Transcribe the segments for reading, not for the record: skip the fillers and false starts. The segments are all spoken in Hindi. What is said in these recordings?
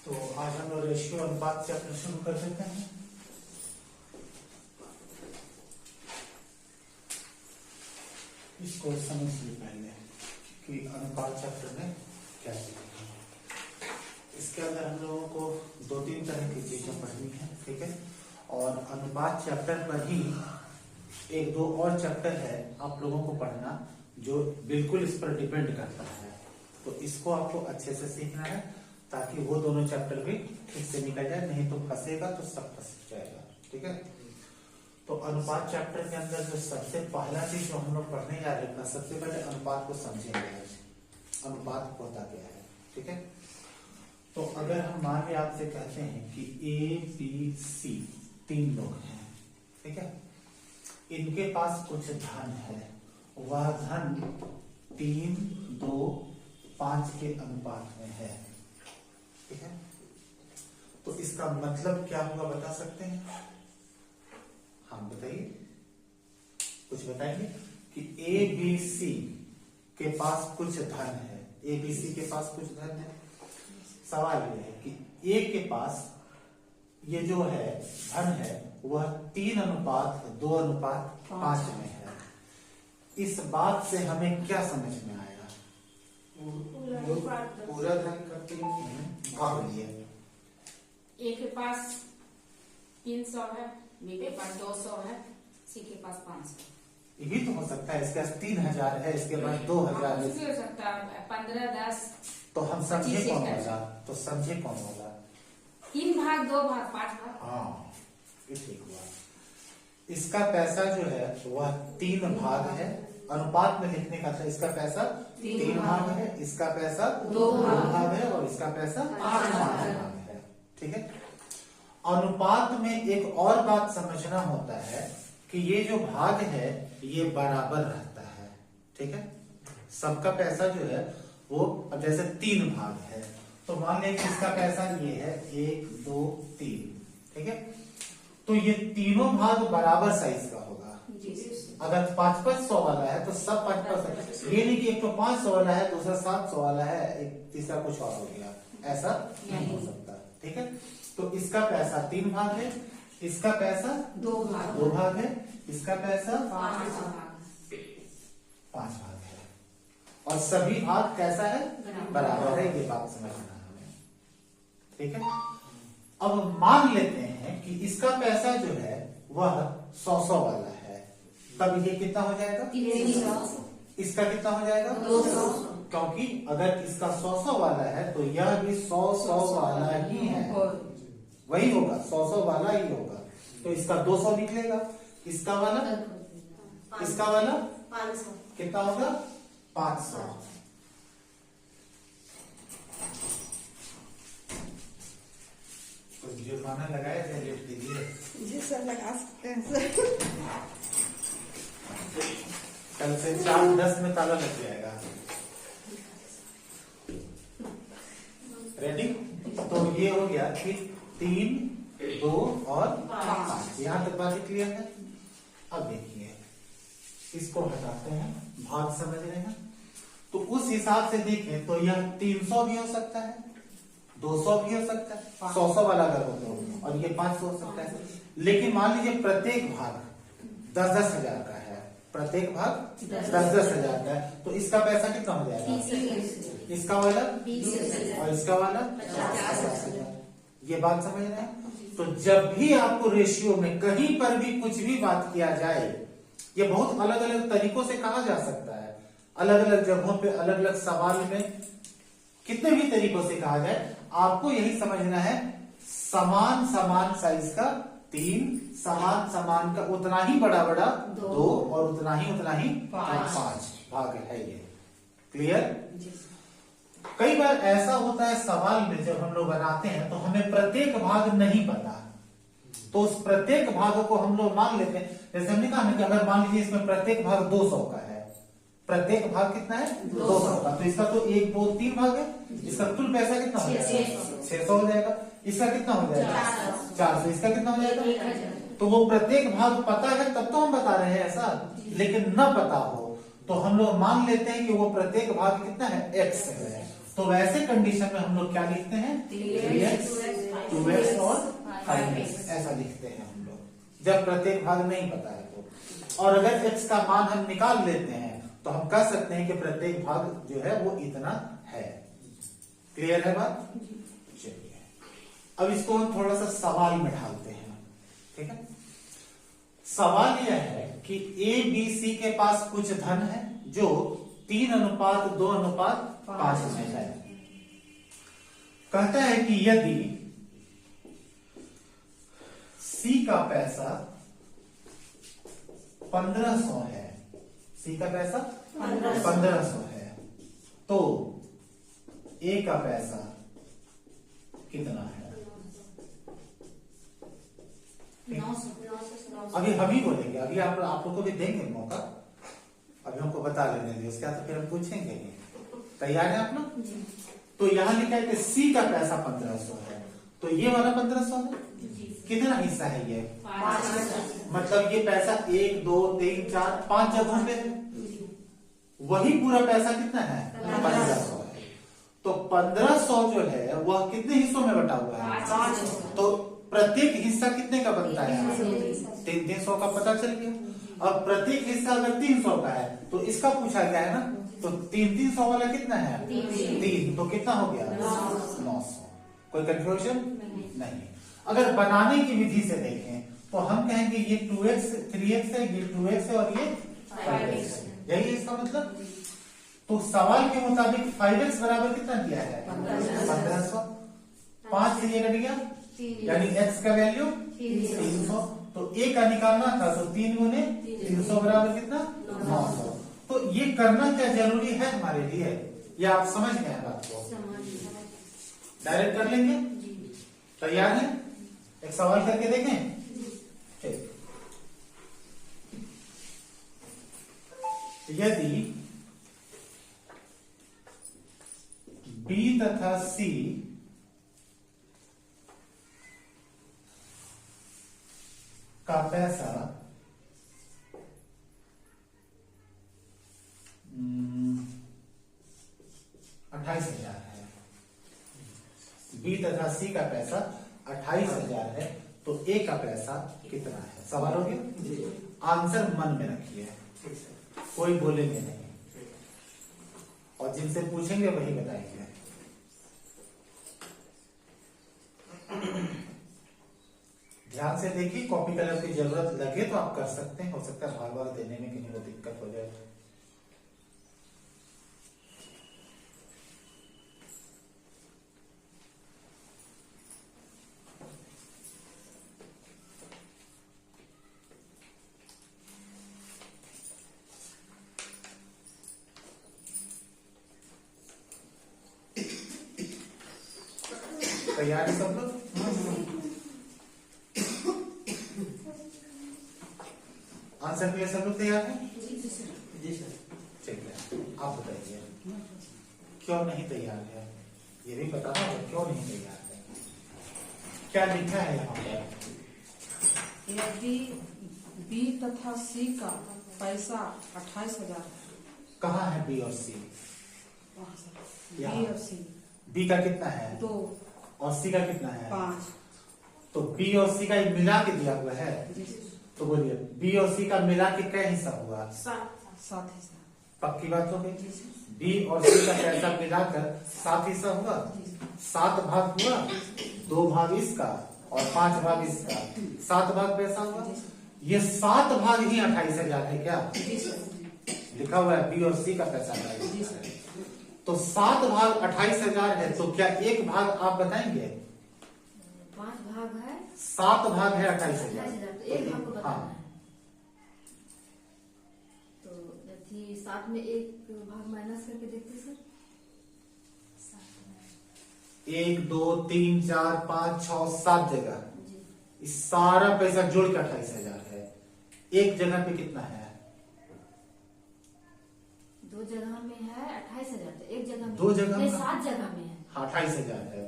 तो आज हम लोग रेशियो अनुपात से अपना शुरू कर देते हैं। इसको समझिए पहले कि अनुपात चैप्टर में क्या सीखना है। इसके अंदर हम लोगों को 2-3 तरह की चीजें पढ़नी है, ठीक है। और अनुपात चैप्टर पर ही 1-2 और चैप्टर है आप लोगों को पढ़ना जो बिल्कुल इस पर डिपेंड करता है। तो इसको आपको अच्छे से सीखना है ताकि वो दोनों चैप्टर भी ठीक से निकल जाए, नहीं तो फंसेगा तो सब फंस जाएगा, ठीक है। तो अनुपात चैप्टर के अंदर जो सबसे पहला चीज जो हम लोग पढ़ने जा रहे हैं, सबसे पहले अनुपात को समझेंगे। अनुपात होता क्या है, ठीक है। तो अगर हम मान के आपसे कहते हैं कि A, B, C 3 लोग हैं, ठीक है। इनके पास कुछ धन है, वह धन 3, 2, 5 के अनुपात में है, ठीक है। तो इसका मतलब क्या होगा बता सकते हैं? हाँ बताइए, कुछ बताएंगे कि A, B, C के पास कुछ धन है। A, B, C के पास कुछ धन है। सवाल ये है कि A के पास ये जो है धन है वह 3:2:5 में है। इस बात से हमें क्या समझ में आएगा? पूरा धन करते हैं। ए के पास 300 है, बी के पास 200 है, सी के पास 500। ये भी तो हो सकता है, इसके पास 3000 है, इसके पास 2000 है। हो सकता है 15, 10। तो हम समझे कौन होगा? तो समझे कौन होगा? 3 भाग, 2 भाग, 5 भाग। हाँ, ये ठीक हुआ। इसका पैसा जो है वह 3 भाग है। अनुपात में लिखने का था, इसका पैसा 3 भाग है, इसका पैसा 2 भाग है और इसका पैसा 5 भाग है, ठीक है। अनुपात में एक और बात समझना होता है कि ये जो भाग है ये बराबर रहता है, ठीक है। सबका पैसा जो है वो जैसे 3 भाग है, तो मान लें कि इसका पैसा ये है 1, 2, 3, ठीक है। तो ये तीनों भाग बराबर साइज का होगा। अगर 500 वाला है तो सब 500। ये नहीं कि एक तो 500 वाला है, दूसरा 700 वाला है, एक तीसरा कुछ और हो गया, ऐसा नहीं हो सकता, ठीक है। तो इसका पैसा 3 भाग है, इसका पैसा 2 भाग है, इसका पैसा 5 भाग है और सभी भाग कैसा है? बराबर है। ये बात समझना हमें, ठीक है। अब मान लेते हैं कि इसका पैसा जो है वह 100 वाला है, तब ये कितना हो जाएगा? 300। इसका कितना हो जाएगा? 200। क्योंकि अगर इसका 100 वाला है तो यह भी 100 वाला ही है, वही होगा, 100 वाला ही होगा। तो इसका 200 निकलेगा, इसका वाला 500 कितना होगा? 500। कुछ जुर्माना लगाया जाए लेट के लिए? जी सर, लगा सकते हैं सर। कल से 4:10 में ताला लग जाएगा। रेडी? तो ये हो गया कि 3, 2 और 5। यहां तक बात क्लियर है। अब देखिए, इसको हटाते हैं, भाग समझ रहे हैं। तो उस हिसाब से देखें तो यह 300 भी हो सकता है, 200 भी हो सकता है, 100 वाला अगर हो तो, और ये 500 हो सकता है। लेकिन मान लीजिए प्रत्येक भाग 10-10 हजार का है, प्रत्येक भाग 10-10 हजार का है, तो इसका पैसा कितना हो जाएगा? इसका वाला 20,000 और इसका वाला 50,000। ये बात समझ रहे हैं। तो जब भी आपको रेशियो में कहीं पर भी कुछ भी बात किया जाए, ये बहुत अलग अलग तरीकों से कहा जा सकता है, अलग अलग जगहों पे, अलग अलग सवाल में, कितने भी तरीकों से कहा जाए, आपको यही समझना है समान समान साइज का 3, समान समान का उतना ही बड़ा 2 और उतना ही 5 भाग है। ये क्लियर? कई बार ऐसा होता है सवाल में जब हम लोग बनाते हैं तो हमें प्रत्येक भाग नहीं पता, तो उस प्रत्येक भाग को हम लोग मान लेते हैं। जैसे हमने कहा ना कि अगर मान लीजिए इसमें प्रत्येक भाग 200 का है, प्रत्येक भाग कितना है? 200 का, तो इसका तो 1, 2, 3 भाग है, इसका कुल पैसा कितना हो जाएगा? 600 हो जाएगा। इसका कितना हो जाएगा? 400। इसका कितना हो जाएगा? 1000। तो वो प्रत्येक भाग पता है तब तो हम बता रहे हैं ऐसा, लेकिन न पता हो तो हम लोग मान लेते हैं कि वो प्रत्येक भाग कितना है? X है। तो तो वैसे कंडीशन में हम लोग क्या लिखते हैं? 3x 2x और 5x ऐसा लिखते हैं हम लोग, जब प्रत्येक भाग नहीं पता है तो। और अगर x का मान हम निकाल लेते हैं तो हम कह सकते हैं कि प्रत्येक भाग जो है वो इतना है। क्लियर है बात? चलिए अब इसको हम थोड़ा सा सवाल में ढालते हैं। ठीक है, सवाल यह है कि ए बी सी के पास कुछ धन है जो 3:2:5 में है। कहता है कि यदि सी का पैसा 1500 है, सी का पैसा 1500 है, तो ए का पैसा कितना है? 900। अभी हम ही बोलेंगे, अभी आप लोग को भी देंगे मौका, अभी हमको बता लेने दीजिए, उसके बाद तो फिर हम पूछेंगे ही। तैयार है आप लोग? तो यहां लिखा है कि सी का पैसा 1500 है, तो ये वाला 1500 है। कितना हिस्सा है ये? 5। मतलब ये पैसा 1 2 3 4 5 जगहों पे है। वही पूरा पैसा कितना है? 1500 है। तो 1500 जो है वह कितने हिस्सों में बटा हुआ है? 5। तो प्रत्येक हिस्सा कितने का बनता है? 300 का पता चल गया। अब प्रत्येक हिस्सा अगर 300 का है तो इसका पूछा गया है ना, तो 300 वाला कितना है? 3, तो कितना हो गया? 900। कोई कंफ्यूजन नहीं। अगर बनाने की विधि से देखें तो हम कहेंगे ये 2x 3x है, ये 2x है और ये 5x है। यही है इसका मतलब। तो सवाल के मुताबिक 5x बराबर कितना दिया है? 1500। 5 से ये कट गया, यानी x का वैल्यू 300। तो a का निकालना था, तो 3 गुने 300 बराबर कितना? 900। तो ये करना क्या जरूरी है हमारे लिए, ये आप समझ गए हैं बात को? डायरेक्ट कर लेंगे। तैयार है? एक सवाल करके देखें। ठीक, यदि B तथा C का पैसा 28,000 है, B तथा C का पैसा 28,000 है, तो A का पैसा कितना है? सवाल हो गया। आंसर मन में रखिए, कोई बोलेंगे नहीं, और जिनसे पूछेंगे वही बताएंगे। ध्यान से देखिए, कॉपी कलर की जरूरत लगे तो आप कर सकते हैं, हो सकता है बार बार देने में कहीं वो दिक्कत हो जाए। तैयार है सब लोग? आंसर के लिए सब लोग तैयार हैं? जी सर। ठीक है, आप बताइए क्यों नहीं तैयार है? ये भी बताना है क्यों नहीं तैयार है। क्या लिखा है यहाँ पर? यदि बी तथा सी का पैसा 28,000 कहाँ है बी और सी? बी और सी बी का कितना है? 2 और सी का कितना है? 5। तो बी और सी का एक मिला के दिया हुआ है, तो बोलिए बी और सी का मिला के क्या हिस्सा हुआ? 7 हिस्सा। पक्की बात हो गई। बी और सी का पैसा मिलाकर 7 हिस्सा हुआ, 7 भाग हुआ, 2 भाग इसका और 5 भाग इसका, 7 भाग पैसा हुआ। ये 7 भाग ही 28,000 है क्या? लिखा हुआ है बी और सी का पैसा 28,000 है, तो 7 भाग 28,000 है, तो क्या एक भाग आप बताएंगे? 5 भाग है, 7 भाग है 28,000, तो एक भाग को बताना हाँ। है। तो यदि 7 में एक भाग माइनस करके देखते सर। 1 2 3 4 5 6 7 जगह जी, इस सारा पैसा जोड़ के 28,000 है। एक जगह पे कितना है? 2 जगह में है 28,000, तो एक जगह में 2 जगह में? 7 जगह में है। 28,000 है,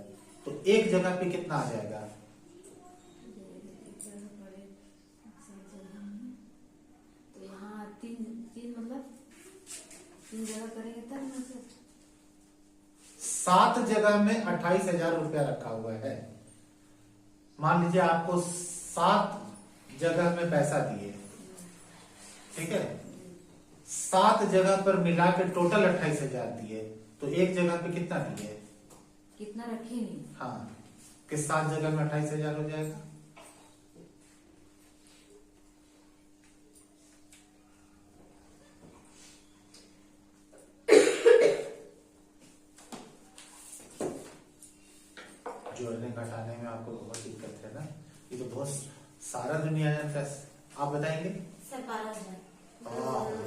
तो एक जगह पे कितना आ जाएगा? एक जगह पर 7 जगह में, तो यहाँ 3 मतलब 3 जगह करेंगे तब ना सर। 7 जगह में 28,000 रुपया रखा हुआ है। मान लीजिए आपको 7 जगह में पैसा दिए, ठीक है, 7 जगह पर मिला के टोटल 28,000 दिए, तो एक जगह पे कितना दिए? कितना रखे नहीं? हाँ, कि 7 जगह में 28,000 हो जाएगा। जोड़ने घटाने में आपको बहुत दिक्कत है ना, ये तो बहुत सारा दुनिया है। आप बताएंगे? सर 12,000।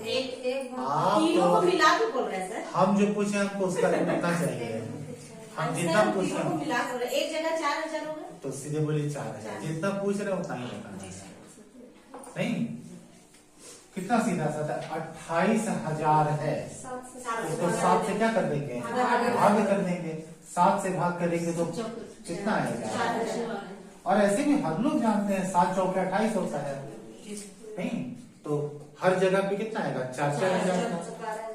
एक आप तीनों को मिला के बोल रहे हैं सर। हम जो पूछे हमको उसका कितना चाहिए? हम जितना सर, पूछ तीनों को रहे मिला के बोल रहे हैं। एक जगह 4,000 हो गए। तो सीधे बोलिए 4,000। जितना पूछ रहे हैं उतना ही बताना है। नहीं, कितना सीधा साधा 28,000 है, उसको 7 से क्या कर देंगे? भाग कर देंगे। 7 से भाग करेंगे तो कितना आएगा? और ऐसे भी हम लोग जानते हैं 7 चौके 28 होता है, नहीं? तो हर जगह पे कितना आएगा? 4,000 का।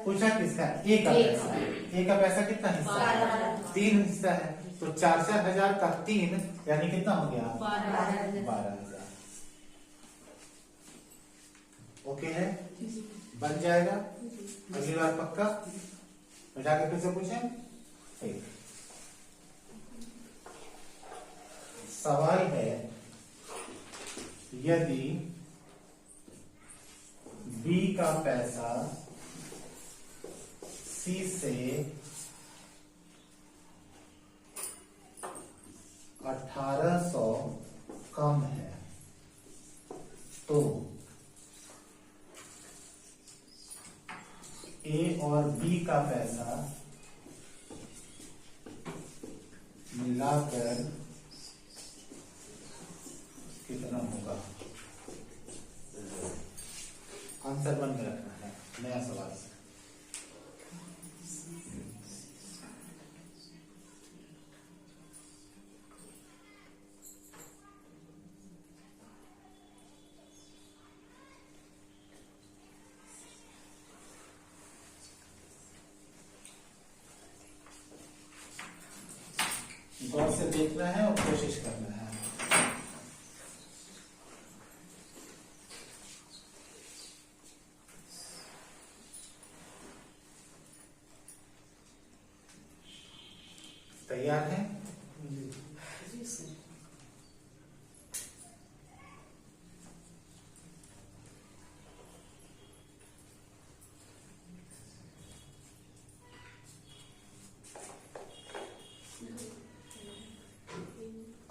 पूछा किसका? ए का पैसा। ए का पैसा कितना हिस्सा? 3 हिस्सा है, तो 4,000 का 3 यानी कितना हो गया? 12,000। ओके है, बन जाएगा। अगली बार पक्का मैं जाके फिर से पूछें। ठीक, सवाल है यदि बी का पैसा सी से 1,800 कम है तो ए और बी का पैसा मिलाकर कितना होगा? आंसर बन के रखना है, नया सवाल से। गौर से देखना है और कोशिश करना है। तैयार है?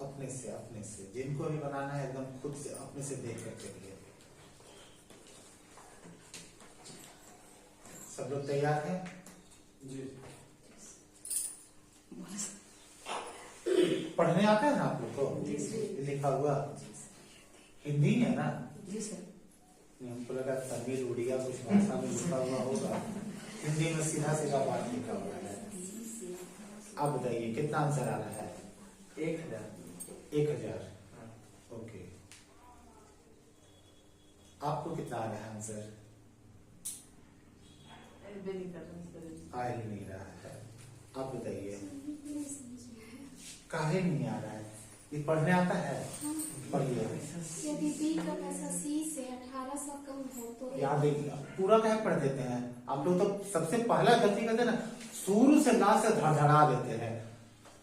अपने से जिनको भी बनाना है एकदम खुद से अपने से देख कर करिए। सब लोग तैयार हैं? जी। पढ़ने आता है ना आप लोग को? लिखा हुआ हिंदी है ना? जी सर। हमको लगा तमिल उड़िया कुछ भाषा में लिखा हुआ होगा, हिंदी में सीधा सीधा बात लिखा हुआ है। आप बताइए कितना आंसर आ रहा है? 1,000। ओके, आपको कितना आ रहा है आंसर? आ ही नहीं रहा है। आप बताइए काहे नहीं आ रहा है? ये पढ़ने आता है? पढ़िए। यदि बी का पैसा सी से 1,800 कम हो तो याद देखिए, पूरा क्या पढ़ देते हैं आप लोग? तो सबसे पहला गलती करते हैं ना, शुरू से लास्ट से धड़धड़ा देते हैं।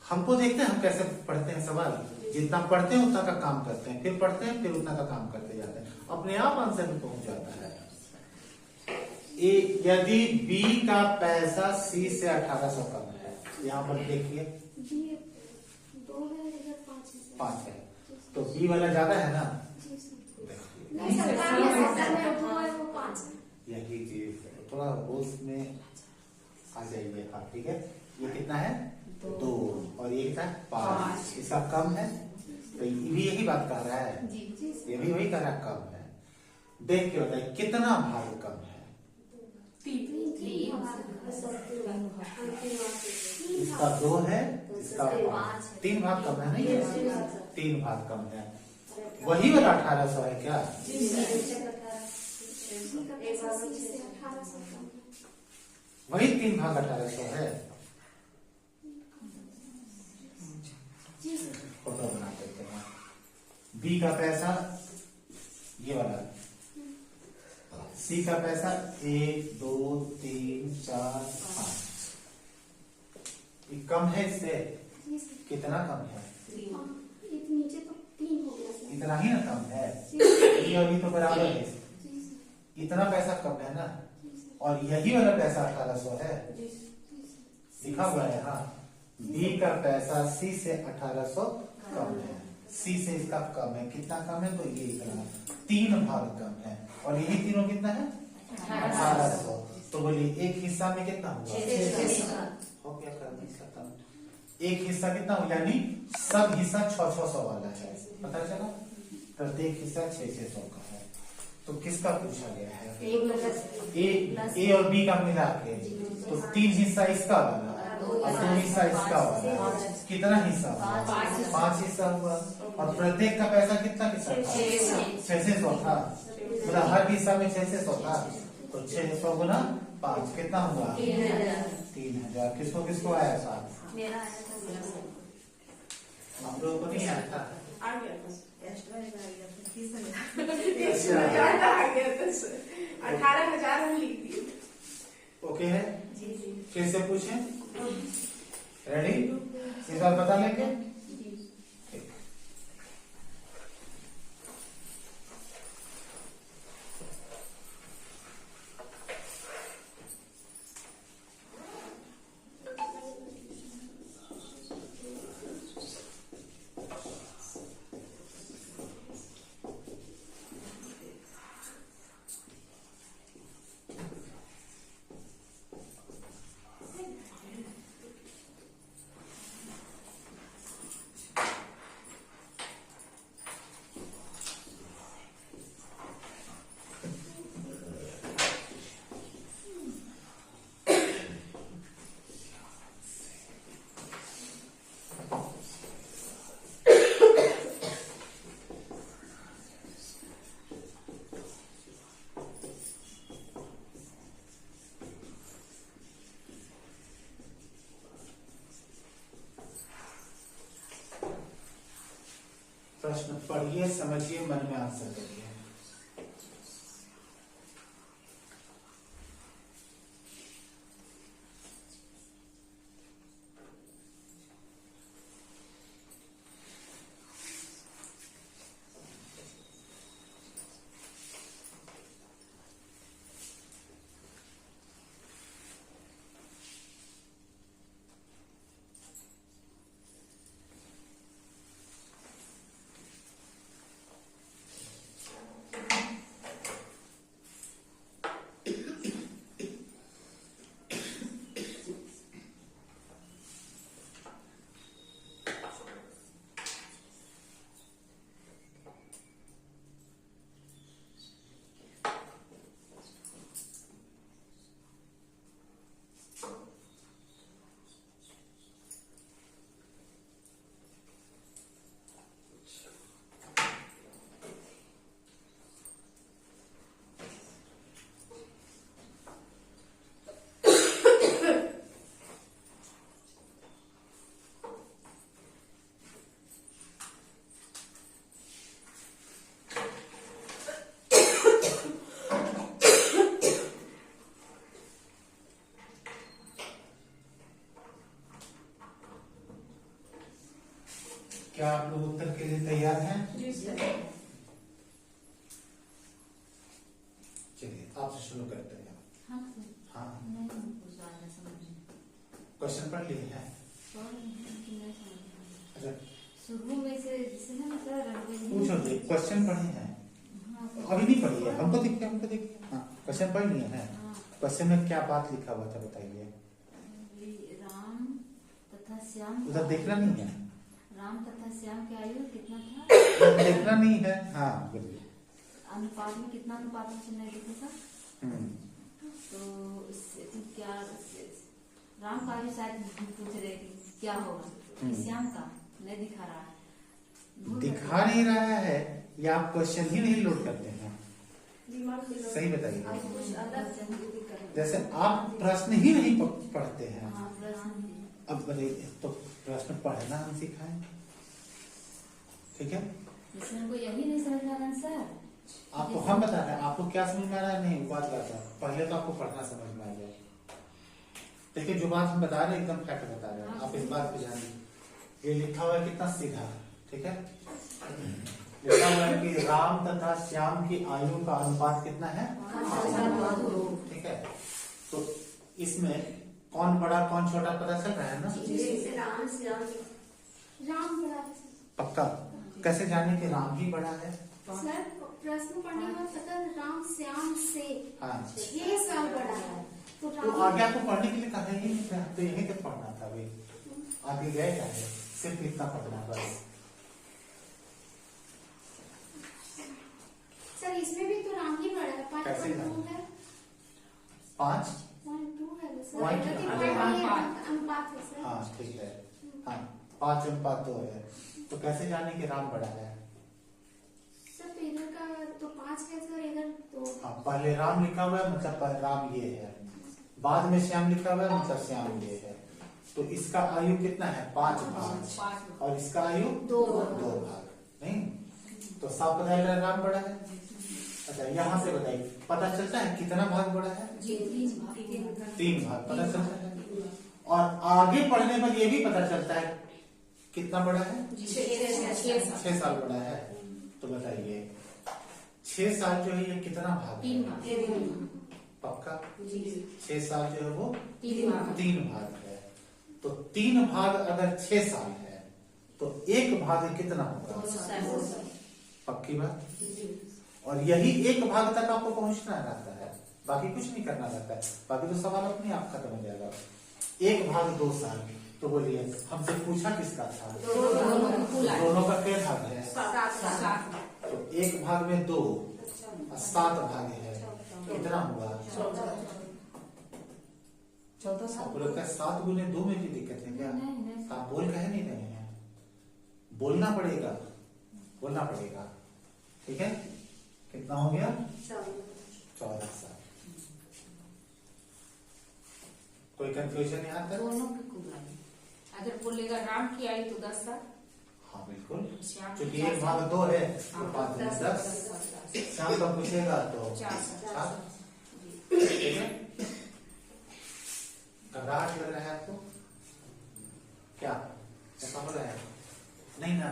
हमको देखते हैं हम कैसे पढ़ते हैं सवाल, जितना पढ़ते हैं उतना का काम करते हैं, फिर पढ़ते हैं फिर उतना का काम करते जाते हैं, अपने आप आंसर में पहुंच जाता है। यदि बी का पैसा सी से 1,800 कम है, यहाँ पर देखिए बी 2 है इधर 5 है 5 है, तो बी वाला ज्यादा है ना? जी सर। देखिए नहीं सर, वो है वो 5 है। यही चीज थोड़ा होश में आ जाइए। हाँ ठीक है, ये कितना है? 2 और ये कितना? 5। इसका कम है, तो ये भी यही बात कर रहा है। जी जी ये भी वही कर रहा है, कम है। देख के बताइए कितना भाग कम है? 3 इसका 2 है, इसका 5, 3 भाग कम है। नहीं, 3 भाग कम है। वही वाला 1,800 है क्या? वही 3 भाग 1,800 है। जी सर। फोटो बना देते हैं। बी का पैसा ये वाला, सी का पैसा 1 2 3 4 5, ये कम है इससे, जी सर। कितना कम है? हाँ, एक नीचे तो 3 हो गया सर। इतना ही ना कम है, जी सर। ये और ये तो बराबर है, जी सर। इतना पैसा कम है ना, जी सर। और यही वाला पैसा 1800 है, जी सर। लिखा हुआ है। हाँ, बी का पैसा सी से 1800 कम है, सी से इसका कम है, कितना कम है? तो ये इतना 3 भाग कम है, और यही तीनों कितना है? 1800। तो बोलिए एक हिस्सा में कितना होगा? हो गया, कर दें खत्म। एक हिस्सा कितना हो, यानी सब हिस्सा 600 वाला है, पता चला? प्रत्येक हिस्सा 600 का है। तो किसका पूछा गया है? ए और बी का मिला के, तो 3 हिस्सा इसका वाला और 2 हिस्सा इसका वाला, कितना हिस्सा हुआ? 5 हिस्सा हुआ। और प्रत्येक का पैसा कितना कितना था? 600 था, मतलब हर हिस्सा में 600 था, तो 600 गुना 5 कितना हुआ? 3000। किसको किसको आया साथ? हम लोगों को नहीं आया था। आ गया बस। 18,000 हम लिख दिए। ओके है, जी जी फिर से पूछें, रेडी? इस बार बता लेंगे। जी। ठीक। प्रश्न पढ़िए, समझिए, मन में आंसर करिए। क्या आप लोग उत्तर के लिए तैयार हैं? जी सर। चलिए आपसे शुरू करते हैं। हाँ हाँ, नहीं कुछ आ रहा समझ में। क्वेश्चन पढ़ लिए हैं? अच्छा, शुरू में से जिसने मतलब पूछो जी, क्वेश्चन पढ़े हैं? अभी नहीं पढ़िए, हमको देखिए, हमको देखिए। हाँ, क्वेश्चन पढ़ लिए हैं। क्वेश्चन में क्या बात लिखा हुआ था बताइए। राम तथा श्याम, उधर देखना नहीं है, राम तथा श्याम की आयु कितना था? देखना नहीं है। हाँ बोलिए। अनुपात में कितना अनुपात में चलना है था? तो क्या राम का भी शायद पूछ रहे कि क्या होगा, श्याम का नहीं दिखा रहा है, दिखा नहीं रहा है, या आप क्वेश्चन ही नहीं लोड करते हैं? दिमाग में सही बताइए। कुछ अलग जैसे आप प्रश्न ही नहीं पढ़ते हैं। हाँ प्रश्न अब बताइए, तो प्रश्न पढ़ना हम सिखाएं, ठीक है, इसमें हमको यही नहीं समझ में आ रहा सर। आपको हम बता रहे हैं, आपको क्या समझ में आ रहा है? नहीं, बात बात है, पहले तो आपको पढ़ना समझ में आ जाए। देखिए जो बात हम बता रहे हैं एकदम फैक्ट बता रहे हैं, आप इस बात पे ध्यान दीजिए। ये लिखा हुआ है कितना सीधा, ठीक है, लिखा हुआ है कि राम तथा श्याम की आयु का अनुपात कितना है, ठीक है। तो इसमें कौन बड़ा कौन छोटा पता चल रहा है ना? राम बड़ा है। पक्का? कैसे जाने कि राम ही बड़ा है? सर प्रश्न पढ़ने में पता राम श्याम से हाँ, 6 साल बड़ा है। तो तो राम आगे आपको पढ़ने के लिए कहा ही नहीं था, तो यही तक पढ़ना था भाई, आगे गए क्या है, सिर्फ इतना पढ़ना बस। सर इसमें भी तो राम ही बड़ा है। कैसे 5.2 है। 5 1.2 है सर। Point प्रति टू। पॉइंट ये अनुपात है सर। हाँ ठीक है, हाँ 5:2 है। तो कैसे जाने कि राम बड़ा है? सर तो इधर का तो 5 है सर, इधर तो हाँ, पहले राम लिखा हुआ है मतलब राम ये है, बाद में श्याम लिखा हुआ है मतलब श्याम ये है। तो इसका आयु कितना है? 5 भाग, और इसका आयु 2 भाग। नहीं तो साफ पता चल रहा है राम बड़ा है। अच्छा यहाँ से बताइए, पता चलता है कितना भाग बड़ा है? 3 भाग पता चलता है। और आगे पढ़ने पर यह भी पता चलता है कितना बड़ा है? 6 साल बड़ा है। तो बताइए 6 साल जो है ये कितना भाग है? पक्का 6 साल जो है वो 3 भाग है। तो 3 भाग अगर 6 साल है तो 1 भाग कितना होगा? पक्की बात। और यही 1 भाग तक आपको पहुंचना रहता है, बाकी कुछ नहीं करना रहता है, बाकी तो सवाल अपने आप खत्म हो जाएगा। 1 भाग 2 साल, तो बोलिए हमसे पूछा किसका था? दोनों का क्या भाग है? तो 1 भाग में 2 7 भाग है, कितना हुआ? 14 आपको लगता है 7 गुने 2 में भी दिक्कत है क्या? नहीं। आप बोल कहे नहीं रहे हैं, बोलना पड़ेगा, बोलना पड़ेगा, ठीक है। कितना हो गया? 14 साल। कोई कंफ्यूजन यहाँ तक? दोनों की कुल अगर बोलेगा राम की आयु तो 10 साल। हाँ बिल्कुल, श्याम की क्योंकि 4 1 भाग 2 है तो 5 गुने 10। साल। शाम का पूछेगा तो 4 साल। 7, ठीक है। घबराहट लग रहा है आपको? क्या ऐसा हो रहा है? नहीं ना?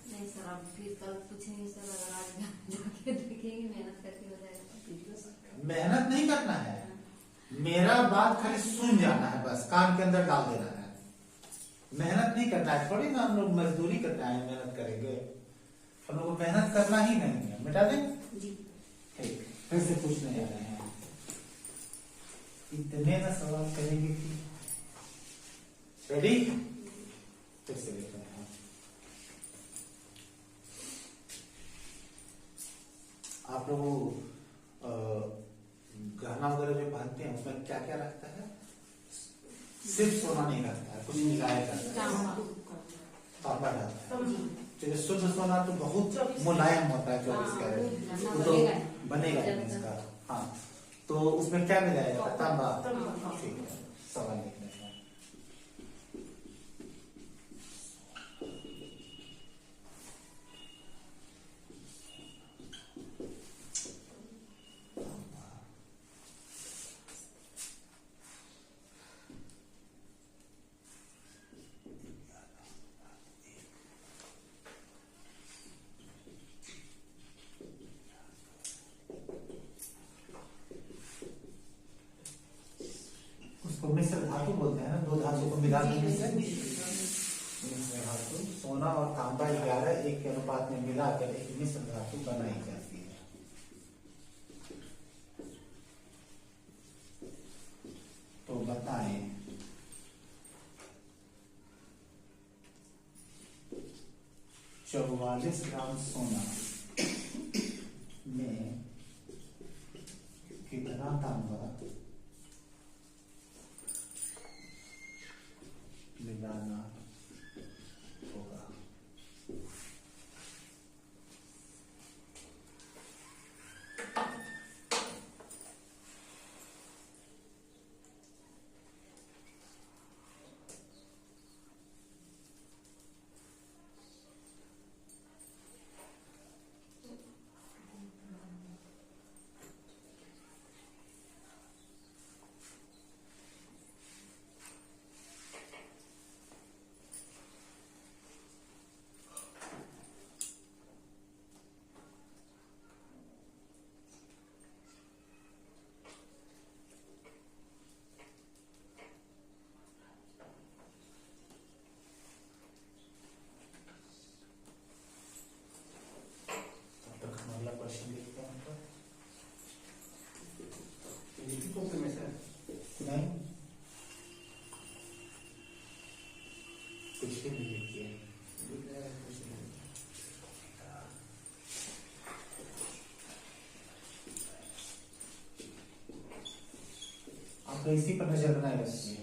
नहीं सर, अब फिर कल पूछेंगे सर, अगर आज जाके देखेंगे मेहनत करके हो जाएगा। मेहनत नहीं करना है, मेरा बात खाली सुन जाना है, बस कान के अंदर डाल देना है। मेहनत नहीं करना है, थोड़ी ना हम लोग मजदूरी करना है, मेहनत करेंगे हम लोग को, मेहनत करना ही नहीं है। मिटा दें ठीक, फिर से पूछने जा रहे हैं। इतने ना सवाल करेंगे कि रेडी? फिर से देखते हैं। आप लोग गहना वगैरह जो पहनते हैं उसमें क्या क्या रखता है? सिर्फ सोना नहीं रखता है, कुछ मिलाया करता है, तांबा रहता है। चलिए शुद्ध सोना तो बहुत मुलायम होता है, 24 कैरेट, वो तो बनेगा नहीं इसका। हाँ तो उसमें क्या मिलाया जाता है? तांबा। ठीक है, सवाल लिख लेते हैं। उसको मिश्र धातु बोलते हैं ना, 2 धातु को मिला देने से मिश्र धातु। सोना और तांबा 11:1 के अनुपात में मिलाकर एक मिश्र धातु बनाई जाती है। तो बताएं 44 ग्राम सोना में कितना तांबा मिलाना होगा? अच्छे में लिखिए। आप इसी पर नजर बनाए रखिए।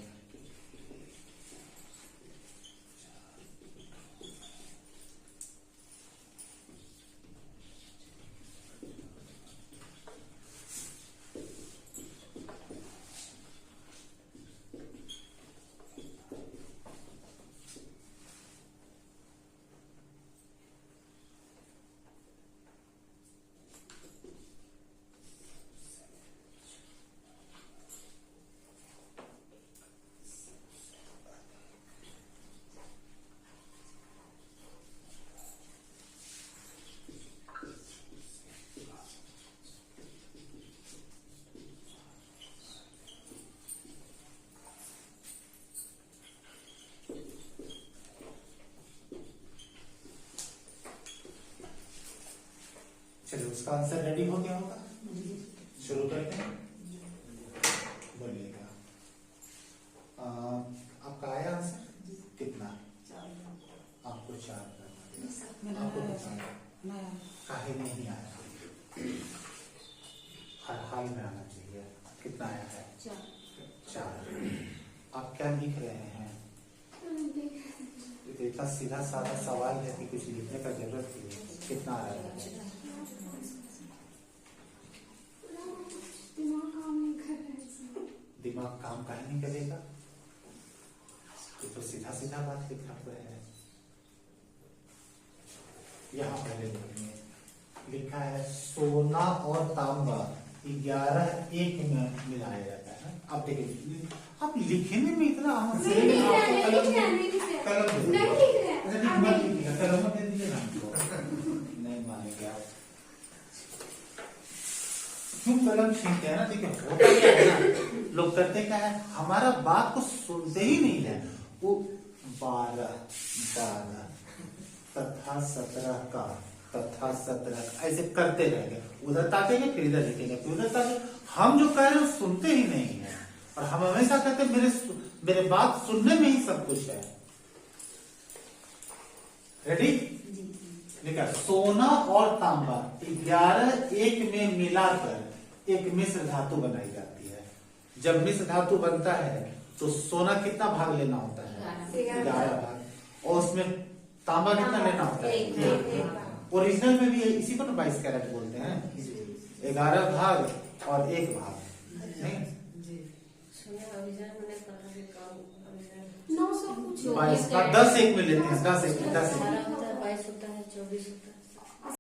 चलिए उसका आंसर रेडी हो गया होगा, शुरू करते हैं। बोलिएगा आपका आया आंसर कितना? आपको 4 करना। आपको कितना? काहे नहीं आया? हर हाल में आना चाहिए। कितना आया है? 4। आप क्या लिख रहे हैं? तो इतना सीधा साधा सवाल है कि कुछ लिखने का जरूरत नहीं है। कितना आ रहा है? दिमाग काम काहे नहीं करेगा? तो सीधा सीधा बात लिखा हुआ है। यहाँ पहले देखिए, लिखा है सोना और तांबा 11 एक में मिलाया जाता है। अब देखिए, आप लिखने में इतना कलम दे दीजिए ना। नहीं मानेंगे आप, क्यों कलम छीनते हैं ना? देखिए होता क्या है ना, लोग करते क्या है, हमारा बात को सुनते ही नहीं है। वो 12 तथा 17 का तथा 17 ऐसे करते रहेंगे। उधर ताकेंगे फिर इधर लिखेंगे, फिर उधर ताकेंगे। हम जो कह रहे हैं सुनते ही नहीं है, और हम हमेशा कहते हैं मेरे बात सुनने में ही सब कुछ है। रेडी? लिखा सोना और तांबा 11 एक में मिलाकर एक मिश्र धातु बनाई जाती है। जब मिश्र धातु बनता है तो सोना कितना भाग लेना होता है? 11 भाग। और उसमें तांबा कितना लेना होता है? 1। ओरिजिनल में भी इसी को 22 कैरेट बोलते हैं। 11 भाग और 1 भाग। नहीं 900 कुछ 22 का 10 एक में लेते हैं। 10 एक में 10 एक। 22 होता है, 24 होता है।